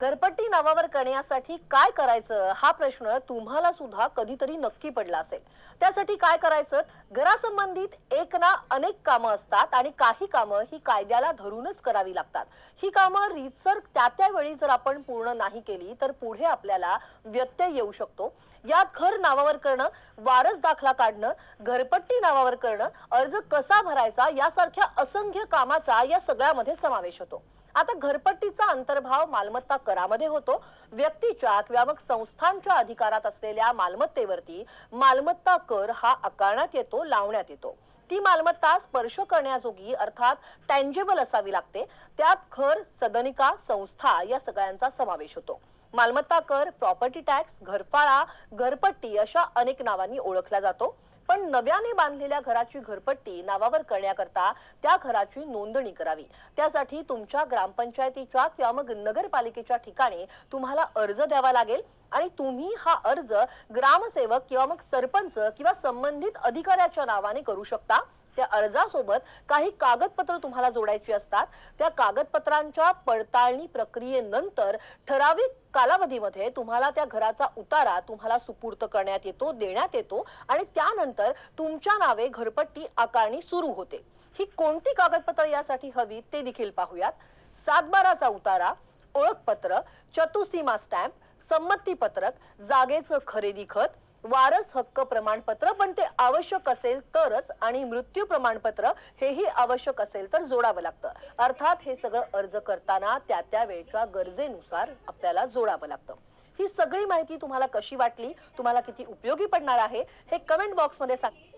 घरपट्टी नावावर करण्यासाठी काय करायचं हा प्रश्न तुम्हाला सुद्धा कधीतरी नक्की पडला असेल. त्यासाठी काय करायचं? घरासंबंधित एक ना अनेक कामं असतात आणि काही कामं ही कायद्याला धरूनच करावी लागतात. ही कामं रीतसर त्या वेळी जर आपण पूर्ण नाही केली तर पुढे आपल्याला व्यत्यय येऊ शकतो. यात घर नावावर करणं, वारस दाखला काढणं, घरपट्टी नावावर करणं, अर्ज कसा भरायचा यासारख्या असंख्य कामाचा या सगळ्यामध्ये समावेश होतो. आता घरपट्टीचा अंतर्भाव मालमत्ता करामध्ये होतो. व्यक्तीच्या किंवा मग संस्थांच्या अधिकारात असलेल्या मालमत्तेवरती मालमत्ता कर हा आकारण्यात येतो, लावण्यात येतो. ती मालमत्ता स्पर्श करण्याजोगी अर्थात टँजेबल असावी लागते. त्यात घर, सदनिका, संस्था या सगळ्यांचा समावेश होतो. मालमत्ता कर, प्रॉपर्टी टॅक्स, घरफाळा, घरपट्टी अशा अनेक नावांनी ओळखला जातो. पण नव्याने बांधलेल्या घराची घरपट्टी नावावर करण्याकरता त्या घराची नोंदणी करावी. त्यासाठी तुमच्या ग्रामपंचायतीच्या किंवा मग नगरपालिकेच्या ठिकाणी तुम्हाला अर्ज द्यावा लागेल आणि तुम्ही हा अर्ज ग्रामसेवक किंवा मग सरपंच किंवा संबंधित अधिकाऱ्याच्या नावाने करू शकता. त्या अर्जासोबत काही कागदपत्र तुम्हाला जोडायची असतात. त्या कागदपत्रांच्या पडताळणी प्रक्रियेनंतर ठराविक कालावधीमध्ये तुम्हाला त्या घराचा उतारा तुम्हाला सुपूर्त करण्यात येतो, देण्यात येतो आणि त्यानंतर तुमच्या नावे घरपट्टी आकारणी सुरू होते. ही कोणती कागदपत्र यासाठी हवी ते देखील पाहूयात. 7/12चा उतारा, ओळखपत्र, चतुसीमा स्टॅम्प, संमतीपत्रक, जागेचं खरेदी खत, वारस हक्क प्रमाणपत्र पण ते आवश्यक असेल तरच आणि मृत्यू प्रमाणपत्र हेही आवश्यक असेल तर जोडावं लागतं. अर्थात हे सगळं अर्ज करताना त्या वेळच्या गरजेनुसार आपल्याला जोडावं लागतं. ही सगळी माहिती तुम्हाला कशी वाटली, तुम्हाला किती उपयोगी पडणार आहे हे कमेंट बॉक्समध्ये सांगा.